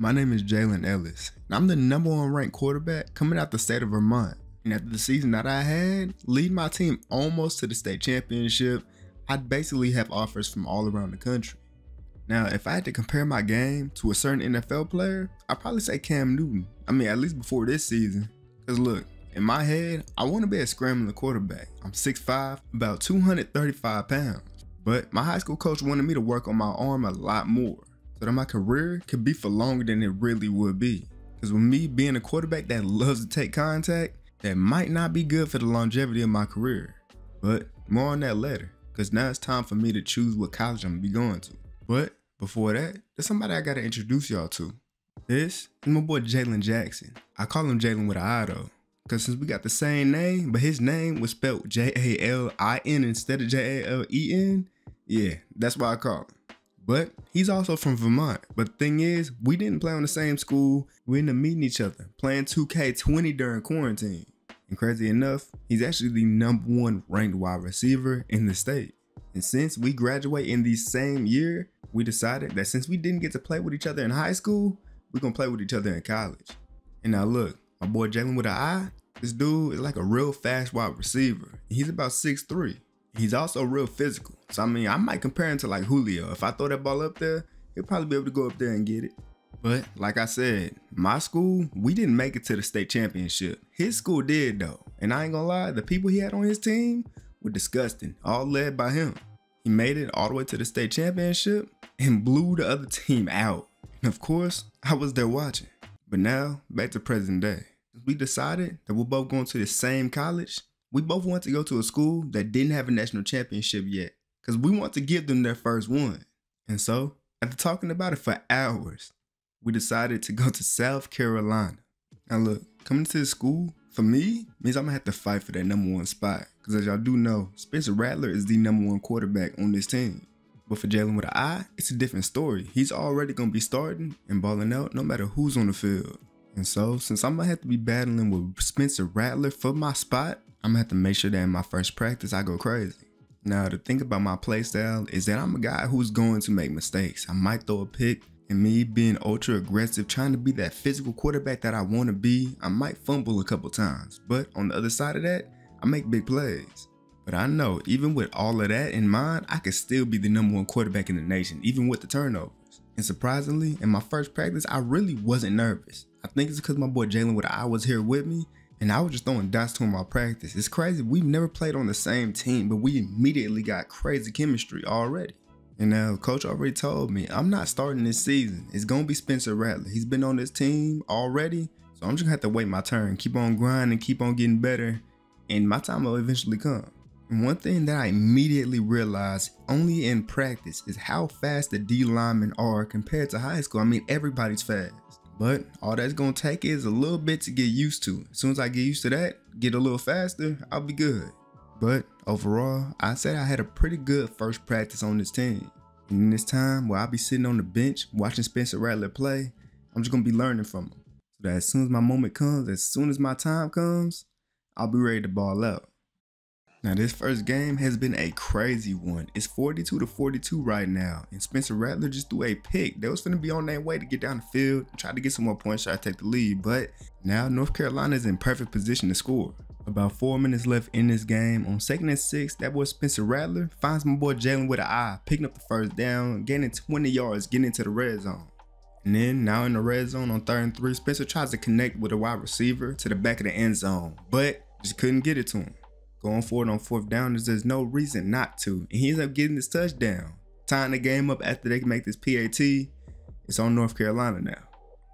My name is Jalen Ellis, and I'm the #1 ranked quarterback coming out the state of Vermont. And after the season that I had, leading my team almost to the state championship, I'd basically have offers from all around the country. Now, if I had to compare my game to a certain NFL player, I'd probably say Cam Newton. I mean, at least before this season. Cause look, in my head, I want to be a scrambling quarterback. I'm 6'5", about 235 pounds. But my high school coach wanted me to work on my arm a lot more, so that my career could be for longer than it really would be. Cause with me being a quarterback that loves to take contact, that might not be good for the longevity of my career. But more on that later, cause now it's time for me to choose what college I'm gonna be going to. But before that, there's somebody I gotta introduce y'all to. This is my boy Jalen Jackson. I call him Jalen with an I though, cause since we got the same name, but his name was spelled Jalin instead of Jalen, yeah, that's why I call him. But he's also from Vermont. But the thing is, we didn't play on the same school. We ended up meeting each other, playing 2K20 during quarantine. And crazy enough, he's actually the #1 ranked wide receiver in the state. And since we graduate in the same year, we decided that since we didn't get to play with each other in high school, we're gonna play with each other in college. And now look, my boy Jalen with an I, this dude is like a real fast wide receiver. He's about 6'3". He's also real physical. So I mean, I might compare him to like Julio. If I throw that ball up there, he'll probably be able to go up there and get it. But like I said, my school, we didn't make it to the state championship. His school did though. And I ain't gonna lie, the people he had on his team were disgusting, all led by him. He made it all the way to the state championship and blew the other team out. And of course, I was there watching. But now, back to present day. We decided that we're both going to the same college. We both want to go to a school that didn't have a national championship yet, because we want to give them their first one. And so, after talking about it for hours, we decided to go to South Carolina. Now look, coming to the school, for me, means I'm going to have to fight for that #1 spot. Because as y'all do know, Spencer Rattler is the #1 quarterback on this team. But for Jalen with an I, it's a different story. He's already going to be starting and balling out no matter who's on the field. And so, since I'm going to have to be battling with Spencer Rattler for my spot, I'm gonna have to make sure that in my first practice, I go crazy. Now, the thing about my play style is that I'm a guy who's going to make mistakes. I might throw a pick, and me being ultra aggressive, trying to be that physical quarterback that I want to be, I might fumble a couple times. But on the other side of that, I make big plays. But I know, even with all of that in mind, I could still be the #1 quarterback in the nation, even with the turnovers. And surprisingly, in my first practice, I really wasn't nervous. I think it's because my boy Jalen with an I was here with me, and I was just throwing dots to him while practice. It's crazy, we've never played on the same team, but we immediately got crazy chemistry already. And now, coach already told me, I'm not starting this season. It's gonna be Spencer Rattler. He's been on this team already, so I'm just gonna have to wait my turn, keep on grinding, keep on getting better, and my time will eventually come. And one thing that I immediately realized only in practice is how fast the D linemen are compared to high school. I mean, everybody's fast. But all that's gonna take is a little bit to get used to. As soon as I get used to that, get a little faster, I'll be good. But overall, I said I had a pretty good first practice on this team. And in this time where I'll be sitting on the bench watching Spencer Rattler play, I'm just gonna be learning from him. So that as soon as my moment comes, as soon as my time comes, I'll be ready to ball out. Now this first game has been a crazy one. It's 42-42 right now, and Spencer Rattler just threw a pick. They was finna be on their way to get down the field and try to get some more points, try to take the lead, but now North Carolina is in perfect position to score. About 4 minutes left in this game. On 2nd and 6, that boy Spencer Rattler finds my boy Jalen with an I, picking up the first down, gaining 20 yards, getting into the red zone. And then now in the red zone on 3rd and 3, Spencer tries to connect with a wide receiver to the back of the end zone, but just couldn't get it to him. Going forward on 4th down, there's no reason not to, and he ends up getting this touchdown. Tying the game up after they can make this PAT, it's on North Carolina now.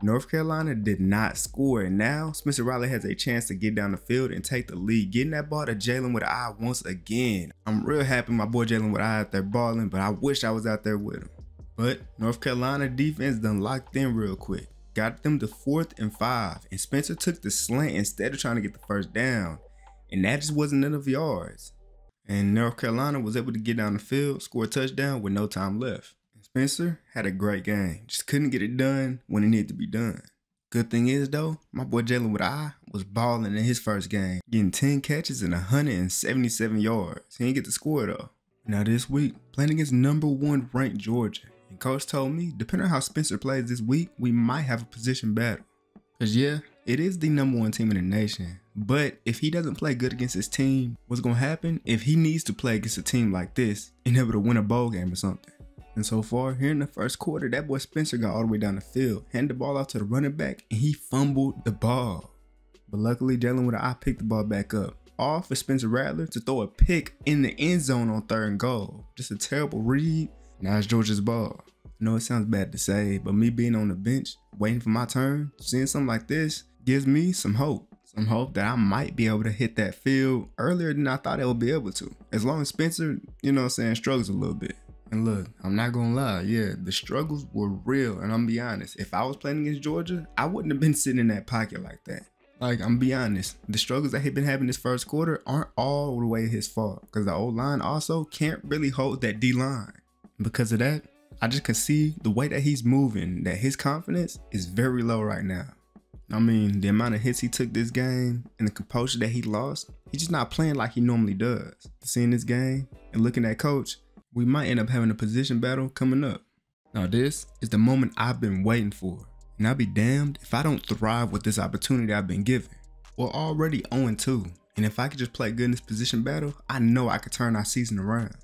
North Carolina did not score, and now Spencer Rattler has a chance to get down the field and take the lead, getting that ball to Jalen with an I once again. I'm real happy my boy Jalen with an I out there balling, but I wish I was out there with him. But North Carolina defense done locked in real quick. Got them to 4th and 5, and Spencer took the slant instead of trying to get the first down. And that just wasn't enough yards. And North Carolina was able to get down the field, score a touchdown with no time left. And Spencer had a great game, just couldn't get it done when it needed to be done. Good thing is though, my boy Jalen with an I was balling in his first game, getting 10 catches and 177 yards. He didn't get to score though. Now this week, playing against #1 ranked Georgia. And coach told me, depending on how Spencer plays this week, we might have a position battle. Cause yeah, it is the #1 team in the nation. But if he doesn't play good against his team, what's gonna happen if he needs to play against a team like this and able to win a bowl game or something? And so far, here in the first quarter, that boy Spencer got all the way down the field, handed the ball off to the running back, and he fumbled the ball. But luckily, Jalen with an eye picked the ball back up, all for Spencer Rattler to throw a pick in the end zone on 3rd and goal. Just a terrible read. Now it's Georgia's ball. I know it sounds bad to say, but me being on the bench, waiting for my turn, seeing something like this gives me some hope. Some hope that I might be able to hit that field earlier than I thought I would be able to. As long as Spencer, struggles a little bit. And look, I'm not gonna lie, yeah, the struggles were real, and I'm gonna be honest. If I was playing against Georgia, I wouldn't have been sitting in that pocket like that. Like, I'm gonna be honest, the struggles that he'd been having this first quarter aren't all the way his fault, because the O-line also can't really hold that D-line. Because of that, I just can see the way that he's moving, that his confidence is very low right now. I mean, the amount of hits he took this game and the composure that he lost, he's just not playing like he normally does. Seeing this game and looking at coach, we might end up having a position battle coming up. Now this is the moment I've been waiting for, and I'll be damned if I don't thrive with this opportunity I've been given. We're already 0-2, and if I could just play good in this position battle, I know I could turn our season around.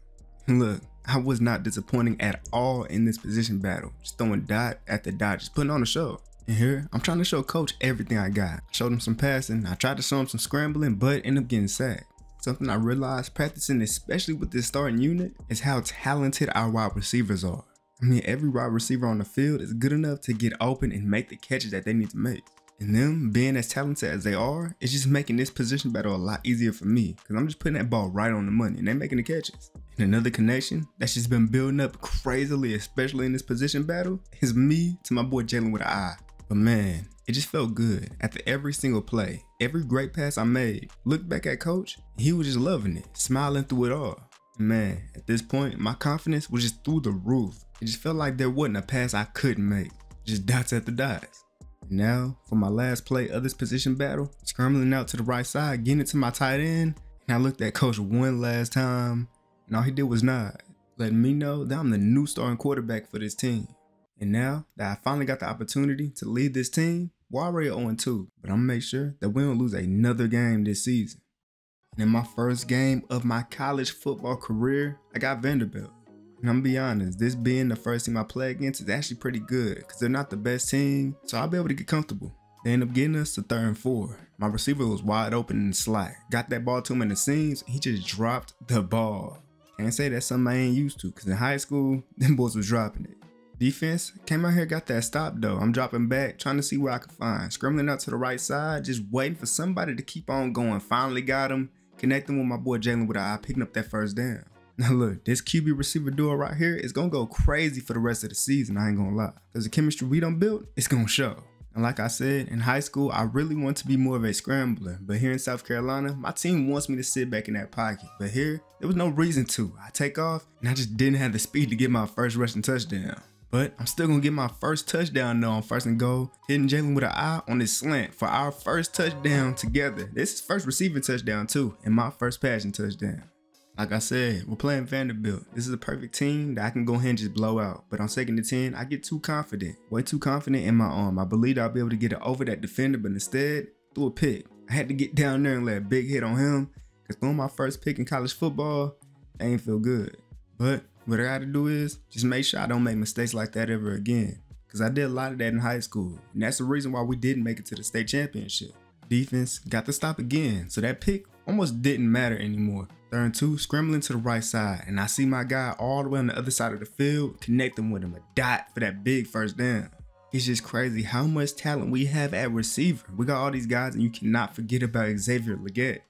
And look, I was not disappointing at all in this position battle, just throwing dot after dot, just putting on a show. And here, I'm trying to show coach everything I got. I showed him some passing, I tried to show him some scrambling, but ended up getting sacked. Something I realized practicing, especially with this starting unit, is how talented our wide receivers are. I mean, every wide receiver on the field is good enough to get open and make the catches that they need to make. And them being as talented as they are, it's just making this position battle a lot easier for me, because I'm just putting that ball right on the money and they're making the catches. And another connection that's just been building up crazily, especially in this position battle, is me to my boy Jalen with an eye. But man, it just felt good. After every single play, every great pass I made, looked back at coach, he was just loving it, smiling through it all. And man, at this point, my confidence was just through the roof. It just felt like there wasn't a pass I couldn't make, just dots after dots. And now, for my last play of this position battle, scrambling out to the right side, getting it to my tight end, and I looked at coach one last time, and all he did was nod, letting me know that I'm the new starting quarterback for this team. And now that I finally got the opportunity to lead this team, we're already 0-2, but I'm gonna make sure that we don't lose another game this season. And in my first game of my college football career, I got Vanderbilt. And I'm gonna be honest, this being the first team I play against is actually pretty good, because they're not the best team, so I'll be able to get comfortable. They end up getting us to 3rd and 4. My receiver was wide open in the slot. Got that ball to him in the seams, and he just dropped the ball. Can't say that's something I ain't used to, because in high school, them boys was dropping it. Defense came out here, got that stop though. I'm dropping back, trying to see where I can find. Scrambling out to the right side, just waiting for somebody to keep on going. Finally got him, connecting with my boy Jalen with an eye, picking up that first down. Now look, this QB receiver duo right here is gonna go crazy for the rest of the season, I ain't gonna lie. Because the chemistry we done built, it's gonna show. And like I said, in high school, I really want to be more of a scrambler. But here in South Carolina, my team wants me to sit back in that pocket. But here, there was no reason to. I take off, and I just didn't have the speed to get my first rushing touchdown. But I'm still gonna get my first touchdown though on 1st and goal, hitting Jalen with an eye on his slant for our first touchdown together. This is first receiving touchdown too, and my first passing touchdown. Like I said, we're playing Vanderbilt. This is a perfect team that I can go ahead and just blow out. But on 2nd and 10, I get too confident. Way too confident in my arm. I believed I'll be able to get it over that defender, but instead, threw a pick. I had to get down there and let a big hit on him, because throwing my first pick in college football, that ain't feel good. But what I gotta do is just make sure I don't make mistakes like that ever again. Because I did a lot of that in high school. And that's the reason why we didn't make it to the state championship. Defense got to stop again. So that pick almost didn't matter anymore. 3rd and 2, scrambling to the right side. And I see my guy all the way on the other side of the field, connecting with him, a dot for that big first down. It's just crazy how much talent we have at receiver. We got all these guys, and you cannot forget about Xavier Leggett.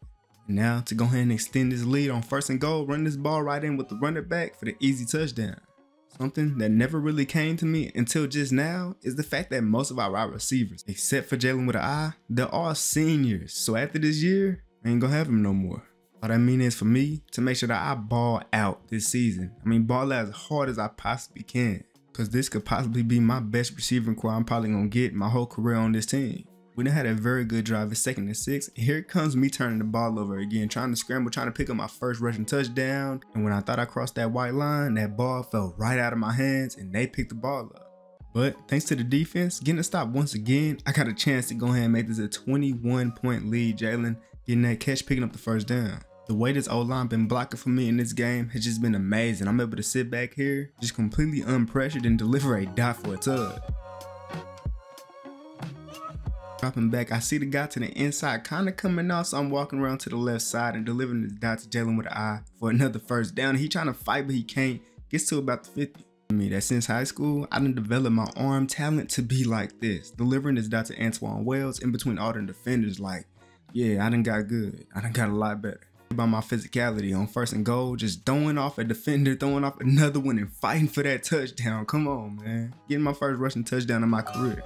And now to go ahead and extend this lead on 1st and goal, run this ball right in with the running back for the easy touchdown. Something that never really came to me until just now is the fact that most of our wide receivers, except for Jalen with an eye, they're all seniors. So after this year, I ain't gonna have him no more. All I mean is for me to make sure that I ball out this season. I mean, ball out as hard as I possibly can. Because this could possibly be my best receiving core I'm probably gonna get my whole career on this team. We done had a very good drive at 2nd and 6. And here comes me turning the ball over again, trying to scramble, trying to pick up my first rushing touchdown. And when I thought I crossed that white line, that ball fell right out of my hands and they picked the ball up. But thanks to the defense getting a stop once again, I got a chance to go ahead and make this a 21-point lead. Jalen getting that catch, picking up the first down. The way this O-line been blocking for me in this game has just been amazing. I'm able to sit back here, just completely unpressured and deliver a dot for a tug. Dropping back, I see the guy to the inside kind of coming off, so I'm walking around to the left side and delivering this dot to Jalen with an eye for another first down. He trying to fight, but he can't. Gets to about the 50. That since high school, I done developed my arm talent to be like this, delivering this dot to Antoine Wells in between all the defenders. Like, yeah, I done got good. I done got a lot better. About my physicality on 1st and goal, just throwing off a defender, throwing off another one, and fighting for that touchdown. Come on, man. Getting my first rushing touchdown in my career.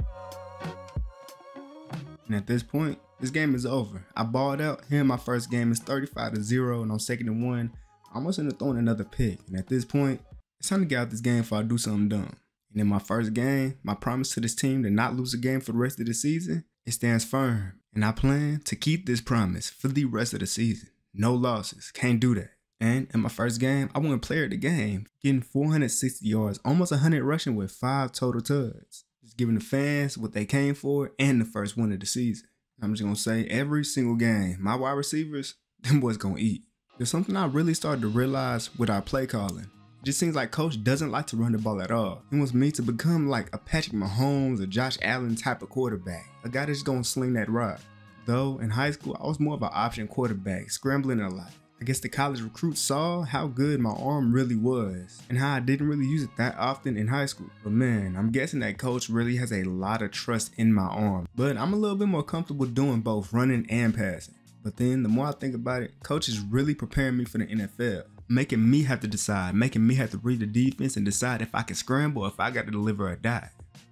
And at this point, this game is over. I balled out. Here in my first game is 35-0, and on 2nd and 1, I almost ended up throwing another pick. And at this point, it's time to get out this game before I do something dumb. And in my first game, my promise to this team to not lose a game for the rest of the season, it stands firm. And I plan to keep this promise for the rest of the season. No losses, can't do that. And in my first game, I won player of the game, getting 460 yards, almost 100 rushing with 5 total tugs. Just giving the fans what they came for and the first win of the season. I'm just gonna say every single game, my wide receivers, them boys gonna eat. There's something I really started to realize with our play calling. It just seems like coach doesn't like to run the ball at all. He wants me to become like a Patrick Mahomes or Josh Allen type of quarterback. A guy that's gonna sling that rock. Though in high school, I was more of an option quarterback, scrambling a lot. I guess the college recruits saw how good my arm really was and how I didn't really use it that often in high school. But man, I'm guessing that coach really has a lot of trust in my arm. But I'm a little bit more comfortable doing both running and passing. But then the more I think about it, coach is really preparing me for the NFL. Making me have to decide, making me have to read the defense and decide if I can scramble or if I got to deliver a dot.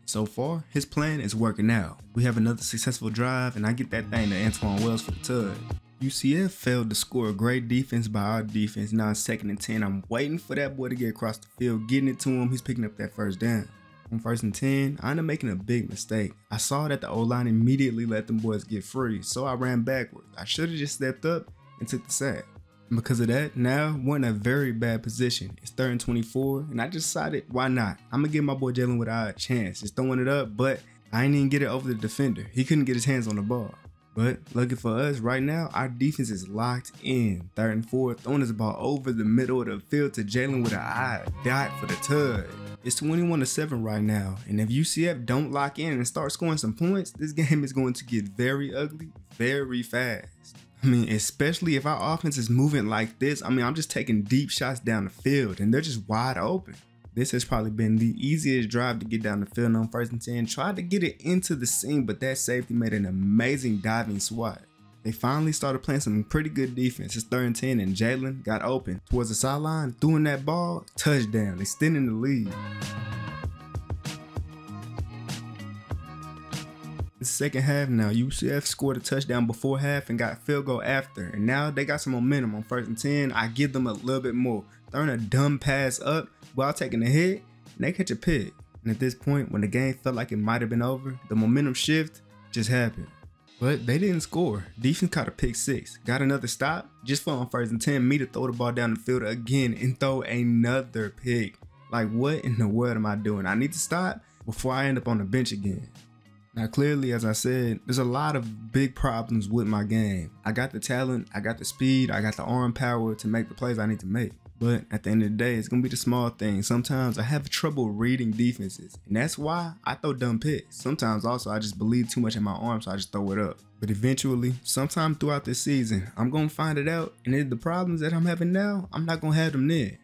So far, his plan is working out. We have another successful drive and I get that thing to Antoine Wells for the tug. UCF failed to score a great defense by our defense. Now it's 2nd and 10. I'm waiting for that boy to get across the field, getting it to him. He's picking up that first down. On 1st and 10, I ended up making a big mistake. I saw that the O-line immediately let them boys get free, so I ran backwards. I should have just stepped up and took the sack. And because of that, now we're in a very bad position. It's 3rd and 24, and I just decided, why not? I'm gonna give my boy Jalen with a chance, just throwing it up, but I ain't even get it over the defender. He couldn't get his hands on the ball. But lucky for us, right now, our defense is locked in. 3rd and 4, throwing this ball over the middle of the field to Jalen with a dot for the tug. It's 21-7 right now, and if UCF don't lock in and start scoring some points, this game is going to get very ugly very fast. I mean, especially if our offense is moving like this. I mean, I'm just taking deep shots down the field, and they're just wide open. This has probably been the easiest drive to get down the field on 1st and 10. Tried to get it into the seam, but that safety made an amazing diving swat. They finally started playing some pretty good defense. It's 3rd and 10, and Jalen got open towards the sideline, throwing that ball, touchdown, extending the lead. The second half now, UCF scored a touchdown before half and got a field goal after, and now they got some momentum on 1st and 10. I give them a little bit more, throwing a dumb pass up while taking a hit, and they catch a pick. And at this point, when the game felt like it might have been over, the momentum shift just happened. But they didn't score. Defense caught a pick 6, got another stop, just for on 1st and 10, me to throw the ball down the field again and throw another pick. Like, what in the world am I doing? I need to stop before I end up on the bench again. Now, clearly, as I said, there's a lot of big problems with my game. I got the talent, I got the speed, I got the arm power to make the plays I need to make. But at the end of the day, it's going to be the small things. Sometimes I have trouble reading defenses, and that's why I throw dumb picks. Sometimes also I just believe too much in my arm, so I just throw it up. But eventually, sometime throughout this season, I'm going to find it out, and if the problems that I'm having now, I'm not going to have them then.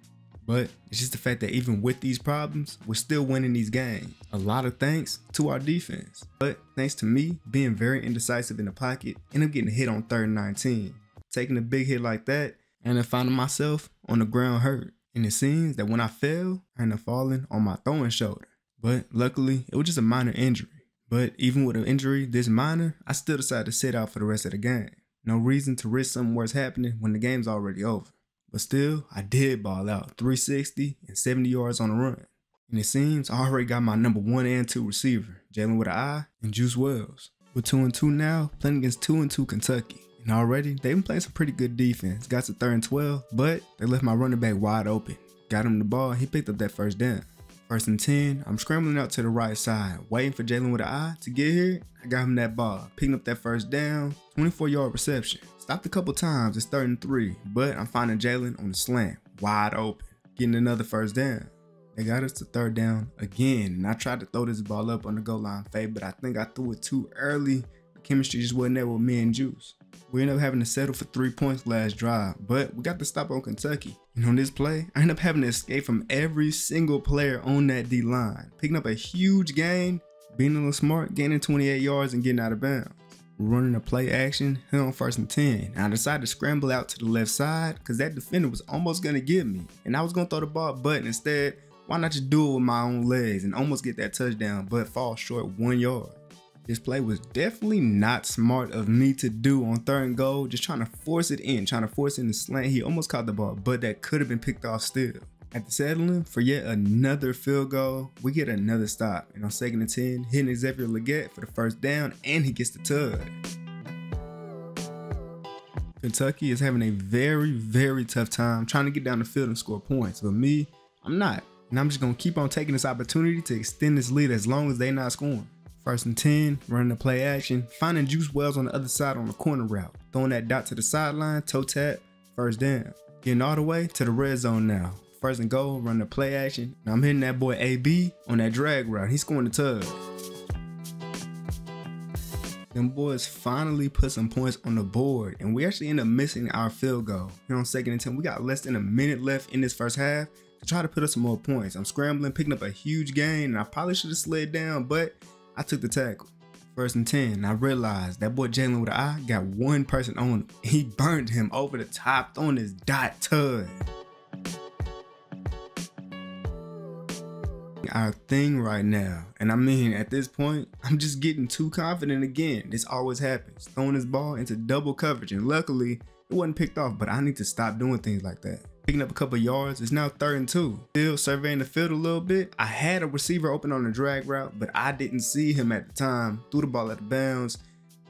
But it's just the fact that even with these problems, we're still winning these games. A lot of thanks to our defense. But thanks to me being very indecisive in the pocket, and I'm getting hit on 3rd and 19. Taking a big hit like that, and then finding myself on the ground hurt. And it seems that when I fell, I ended up falling on my throwing shoulder. But luckily, it was just a minor injury. But even with an injury this minor, I still decided to sit out for the rest of the game. No reason to risk something worse happening when the game's already over. But still, I did ball out, 360 and 70 yards on the run. And it seems I already got my number 1 and 2 receiver, Jalen with an eye and Juice Wells. We're 2-2 now, playing against 2-2 Kentucky. And already, they've been playing some pretty good defense. Got to 3rd and 12, but they left my running back wide open. Got him the ball, he picked up that first down. 1st and 10, I'm scrambling out to the right side, waiting for Jalen with an eye to get here. I got him that ball, picking up that first down, 24-yard reception. Stopped a couple times, it's 3rd and 3, but I'm finding Jalen on the slant, wide open, getting another first down. They got us to 3rd down again, and I tried to throw this ball up on the goal line fade, but I think I threw it too early. The chemistry just wasn't there with me and Juice. We ended up having to settle for 3 points last drive, but we got the stop on Kentucky. And on this play, I ended up having to escape from every single player on that D-line, picking up a huge gain, being a little smart, gaining 28 yards and getting out of bounds. We're running a play action here on 1st and 10. And I decided to scramble out to the left side because that defender was almost going to get me. And I was going to throw the ball, but instead, why not just do it with my own legs and almost get that touchdown, but fall short 1 yard. This play was definitely not smart of me to do on 3rd and goal, just trying to force it in the slant. He almost caught the ball, but that could have been picked off still. After settling for yet another field goal, we get another stop. And on 2nd and 10, hitting Xavier Legette for the first down, and he gets the tug. Kentucky is having a very, very tough time trying to get down the field and score points, but me, I'm not. And I'm just going to keep on taking this opportunity to extend this lead as long as they're not scoring. 1st and 10, running the play action, finding Juice Wells on the other side on the corner route, throwing that dot to the sideline, toe tap, first down. Getting all the way to the red zone now. 1st and goal, running the play action. Now I'm hitting that boy AB on that drag route. He's scoring the tug. Them boys finally put some points on the board, and we actually end up missing our field goal. Here on 2nd and 10, we got less than a minute left in this first half to try to put up some more points. I'm scrambling, picking up a huge gain, and I probably should have slid down, but I took the tackle. 1st and 10, and I realized that boy Jalen with an eye got one person on him. He burned him over the top, throwing his dot tug. Our thing right now, and I mean at this point, I'm just getting too confident again. This always happens. Throwing this ball into double coverage, and luckily it wasn't picked off, but I need to stop doing things like that. Picking up a couple yards, it's now 3rd and 2. Still surveying the field a little bit. I had a receiver open on the drag route, but I didn't see him at the time. Threw the ball out of bounds,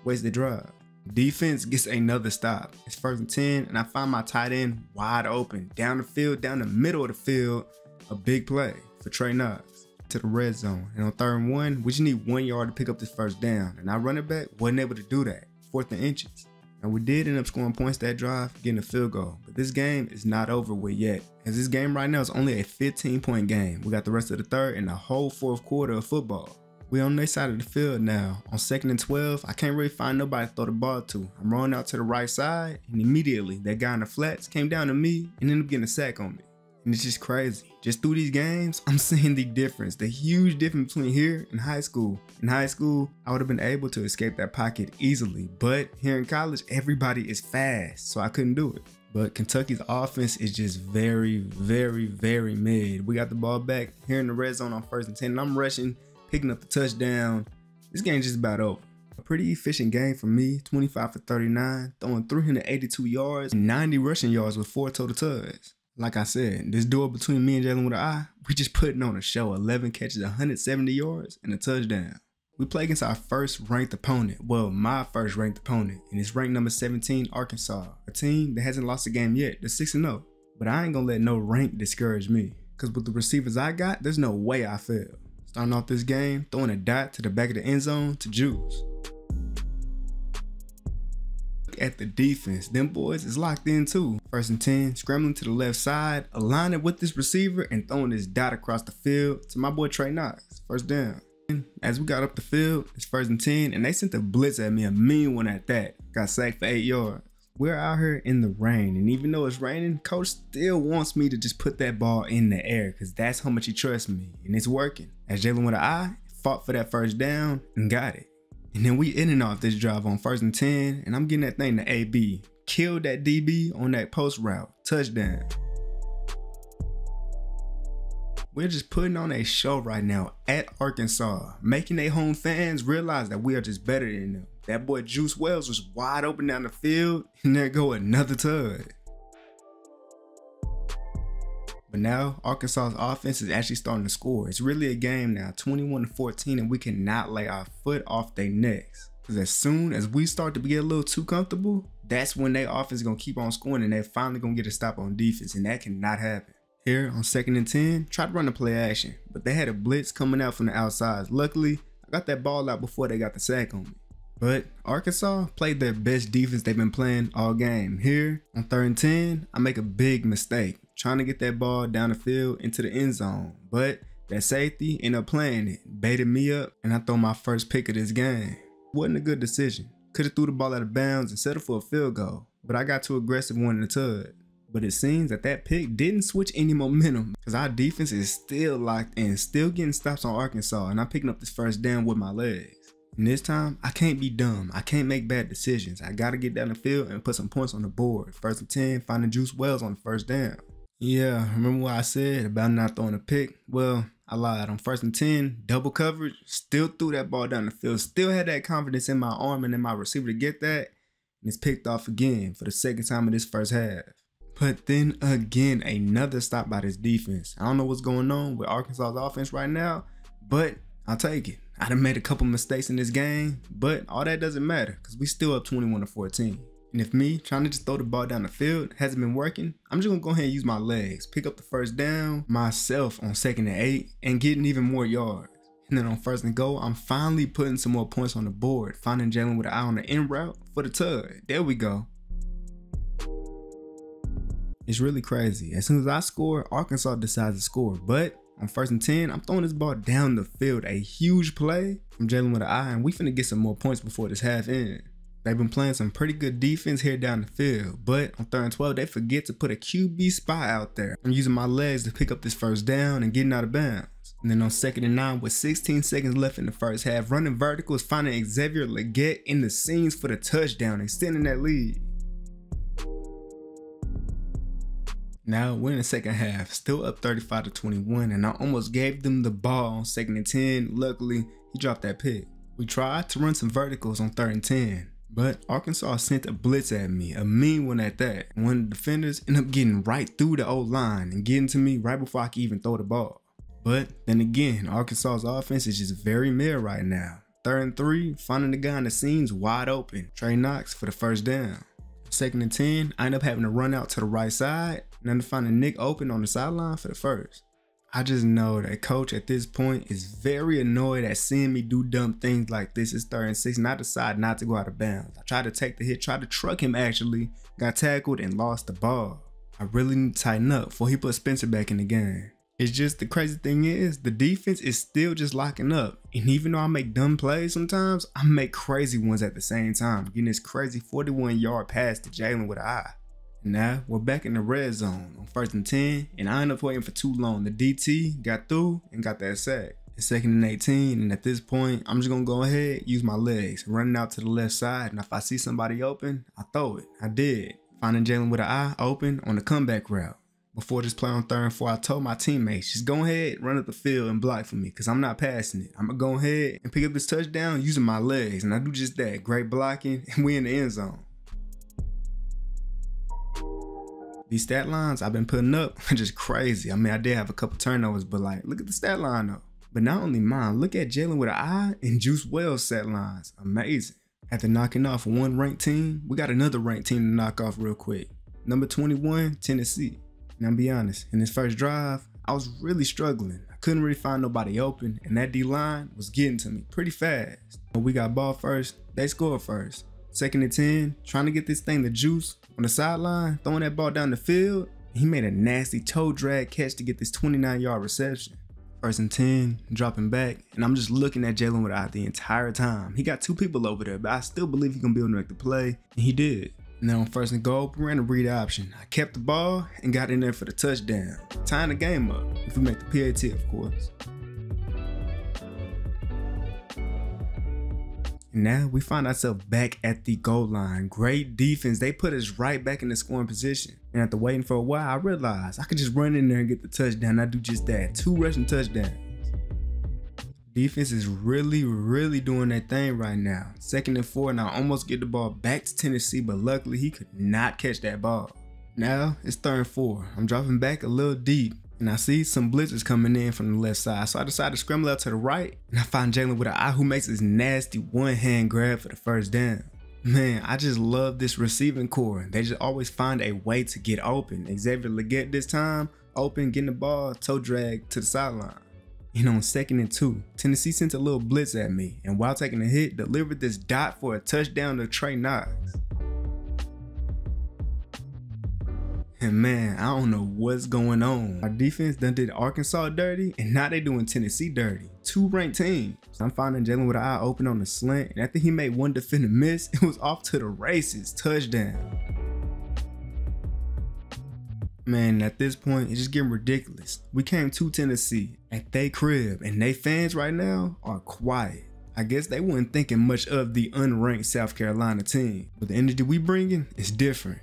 wasted drive. Defense gets another stop. It's 1st and 10, and I find my tight end wide open. Down the field, down the middle of the field, a big play for Trey Knox to the red zone. And on 3rd and 1, we just need 1 yard to pick up this first down. And our running back wasn't able to do that. 4th and inches. And we did end up scoring points that drive, getting a field goal. But this game is not over with yet, as this game right now is only a 15-point game. We got the rest of the 3rd and the whole 4th quarter of football. We on their side of the field now. On 2nd and 12, I can't really find nobody to throw the ball to. I'm rolling out to the right side, and immediately that guy in the flats came down to me and ended up getting a sack on me. And it's just crazy. Just through these games, I'm seeing the difference, the huge difference between here and high school. In high school, I would have been able to escape that pocket easily, but here in college, everybody is fast, so I couldn't do it. But Kentucky's offense is just very, very, very mid. We got the ball back here in the red zone on 1st and 10, and I'm rushing, picking up the touchdown. This game's just about over. A pretty efficient game for me, 25 for 39, throwing 382 yards and 90 rushing yards with 4 total tugs. Like I said, this duel between me and Jalen with an eye, we just putting on a show. 11 catches, 170 yards, and a touchdown. We play against our first ranked opponent. Well, my first ranked opponent, and it's ranked number 17, Arkansas. A team that hasn't lost a game yet. They're 6-0. But I ain't gonna let no rank discourage me, because with the receivers I got, there's no way I fail. Starting off this game, throwing a dot to the back of the end zone to Juice. At the defense, them boys is locked in too. 1st and 10, scrambling to the left side, aligning with this receiver and throwing this dot across the field to my boy Trey Knox. First down. As we got up the field, it's 1st and 10, and they sent a blitz at me, a mean one at that. Got sacked for 8 yards. We're out here in the rain, and even though it's raining, coach still wants me to just put that ball in the air because that's how much he trusts me, and it's working. As Jalen with an eye, fought for that first down and got it. And then we ending off this drive on 1st and 10, and I'm getting that thing to AB. Killed that DB on that post route. Touchdown. We're just putting on a show right now at Arkansas, making their home fans realize that we are just better than them. That boy Juice Wells was wide open down the field, and there go another tug. But now Arkansas's offense is actually starting to score. It's really a game now, 21-14, and we cannot lay our foot off their necks. Because as soon as we start to get a little too comfortable, that's when their offense is going to keep on scoring and they're finally going to get a stop on defense, and that cannot happen. Here on 2nd and 10, tried to run the play action, but they had a blitz coming out from the outside. Luckily, I got that ball out before they got the sack on me. But Arkansas played their best defense they've been playing all game. Here on 3rd and 10, I make a big mistake, trying to get that ball down the field into the end zone. But that safety ended up playing it, baited me up, and I throw my first pick of this game. Wasn't a good decision. Could have threw the ball out of bounds and settled for a field goal, but I got too aggressive wanting to tug. But it seems that pick didn't switch any momentum because our defense is still locked in, still getting stops on Arkansas, and I'm picking up this first down with my legs. And this time, I can't be dumb. I can't make bad decisions. I got to get down the field and put some points on the board. 1st and 10, finding Juice Wells on the first down. Yeah, remember what I said about not throwing a pick? Well, I lied. On 1st and 10, double coverage, still threw that ball down the field, still had that confidence in my arm and in my receiver to get that, and it's picked off again for the 2nd time in this first half. But then again, another stop by this defense. I don't know what's going on with Arkansas's offense right now, but I'll take it. I done made a couple mistakes in this game, but all that doesn't matter because we still up 21-14. And if me trying to just throw the ball down the field hasn't been working, I'm just gonna go ahead and use my legs, pick up the first down myself on 2nd and 8 and getting even more yards. And then on 1st and goal, I'm finally putting some more points on the board, finding Jalen with an eye on the end route for the tug. There we go. It's really crazy. As soon as I score, Arkansas decides to score, but on 1st and 10, I'm throwing this ball down the field. A huge play from Jalen with an eye, and we finna get some more points before this half ends. They've been playing some pretty good defense here down the field, but on 3rd and 12, they forget to put a QB spy out there. I'm using my legs to pick up this first down and getting out of bounds. And then on 2nd and 9, with 16 seconds left in the first half, running verticals, finding Xavier Legette in the seams for the touchdown, extending that lead. Now we're in the 2nd half, still up 35-21, and I almost gave them the ball on 2nd and 10. Luckily, he dropped that pick. We tried to run some verticals on 3rd and 10, but Arkansas sent a blitz at me, a mean one at that. One of the defenders ended up getting right through the O-line and getting to me right before I could even throw the ball. But then again, Arkansas's offense is just very mid right now. 3rd and 3, finding the guy in the seams wide open, Trey Knox for the first down. 2nd and 10, I end up having to run out to the right side and then finding Nick open on the sideline for the first. I just know that coach at this point is very annoyed at seeing me do dumb things like this. It's 3rd and 6 and I decide not to go out of bounds. I tried to take the hit, tried to truck him actually, got tackled and lost the ball. I really need to tighten up before he put Spencer back in the game. It's just the crazy thing is the defense is still just locking up. And even though I make dumb plays sometimes, I make crazy ones at the same time. Getting this crazy 41-yard pass to Jalen with an eye. Now we're back in the red zone on 1st and 10, and I ended up waiting for too long. The DT got through and got that sack. It's 2nd and 18, and at this point, I'm just gonna go ahead, use my legs, running out to the left side, and if I see somebody open, I throw it. I did. Finding Jalen with an eye open on the comeback route. Before this play on 3rd and 4, I told my teammates, just go ahead, run up the field and block for me, because I'm not passing it. I'm gonna go ahead and pick up this touchdown using my legs, and I do just that. Great blocking, and we in the end zone. These stat lines I've been putting up are just crazy. I mean, I did have a couple turnovers, but like, look at the stat line though. But not only mine, look at Jalen with an eye and Juice Wells stat lines. Amazing. After knocking off one ranked team, we got another ranked team to knock off real quick. Number 21, Tennessee. Now, I'll be honest, in this first drive, I was really struggling. I couldn't really find nobody open, and that D-line was getting to me pretty fast. When we got ball first, they scored first. 2nd and 10, trying to get this thing to Juice on the sideline, throwing that ball down the field. He made a nasty toe drag catch to get this 29-yard reception. 1st and 10, dropping back, and I'm just looking at Jalen with eye the entire time. He got two people over there, but I still believe he's gonna be able to make the play, and he did. And then on 1st and goal, we ran a read option. I kept the ball and got in there for the touchdown, tying the game up, if we make the PAT, of course. And now we find ourselves back at the goal line. Great defense. They put us right back in the scoring position. And after waiting for a while, I realized I could just run in there and get the touchdown. I do just that. 2 rushing touchdowns. Defense is really doing that thing right now. 2nd and 4, and I almost get the ball back to Tennessee, but luckily he could not catch that ball. Now it's 3rd and 4. I'm dropping back a little deep. And I see some blitzes coming in from the left side, so I decide to scramble out to the right, and I find Jalen with an eye who makes this nasty one-hand grab for the first down. Man, I just love this receiving core. They just always find a way to get open. Xavier Legette this time, open, getting the ball, toe drag to the sideline. And on 2nd and 2, Tennessee sent a little blitz at me, and while taking a hit, delivered this dot for a touchdown to Trey Knox. And man, I don't know what's going on. Our defense done did Arkansas dirty, and now they doing Tennessee dirty. 2 ranked teams. So I'm finding Jalen with an eye open on the slant, and after he made one defender miss, it was off to the races. Touchdown. Man, at this point, it's just getting ridiculous. We came to Tennessee at they crib, and they fans right now are quiet. I guess they weren't thinking much of the unranked South Carolina team, but the energy we bringing is different.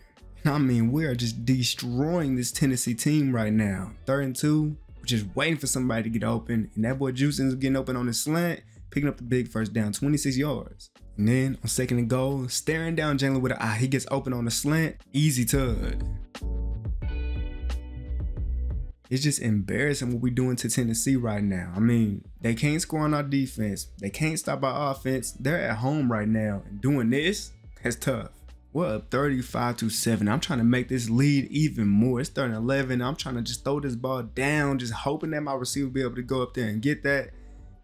I mean, we are just destroying this Tennessee team right now. 3rd and 2, we're just waiting for somebody to get open, and that boy Juice is getting open on the slant, picking up the big first down, 26 yards. And then on 2nd and goal, staring down Jalen with an eye, he gets open on the slant, easy tug. It's just embarrassing what we're doing to Tennessee right now. I mean, they can't score on our defense. They can't stop our offense. They're at home right now, and doing this, that's tough. We're up 35-7. I'm trying to make this lead even more. It's 3rd and 11. I'm trying to just throw this ball down, just hoping that my receiver will be able to go up there and get that.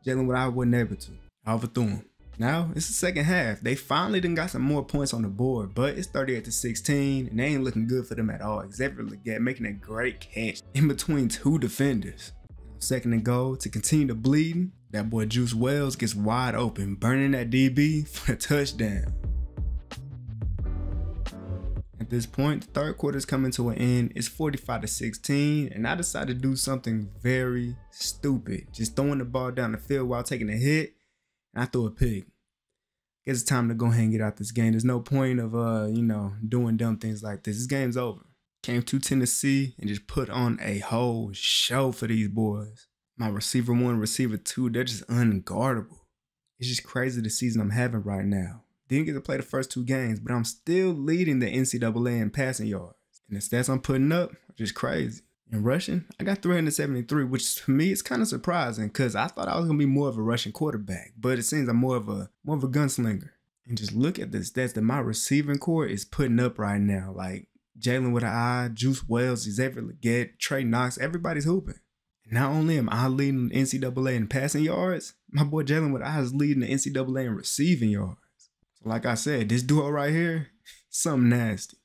Jalen Wood, I wasn't able to. I overthrew him. Now, it's the second half. They finally done got some more points on the board, but it's 38-16, and they ain't looking good for them at all. Xavier Legette making a great catch in between 2 defenders. 2nd and goal, to continue the bleeding, that boy Juice Wells gets wide open, burning that DB for a touchdown. At this point, the 3rd quarter is coming to an end. It's 45-16, and I decided to do something very stupid. Just throwing the ball down the field while taking a hit, and I threw a pick. Guess it's time to go ahead and get out this game. There's no point of, doing dumb things like this. This game's over. Came to Tennessee and just put on a whole show for these boys. My receiver 1, receiver 2, they're just unguardable. It's just crazy the season I'm having right now. Didn't get to play the first 2 games, but I'm still leading the NCAA in passing yards. And the stats I'm putting up are just crazy. In rushing, I got 373, which to me is kind of surprising because I thought I was going to be more of a rushing quarterback, but it seems I'm more of a gunslinger. And just look at the stats that my receiving core is putting up right now. Like Jalen with an eye, Juice Wells, Xavier Legette, Trey Knox, everybody's hooping. And not only am I leading the NCAA in passing yards, my boy Jalen with an eye is leading the NCAA in receiving yards. Like I said, this duo right here, something nasty.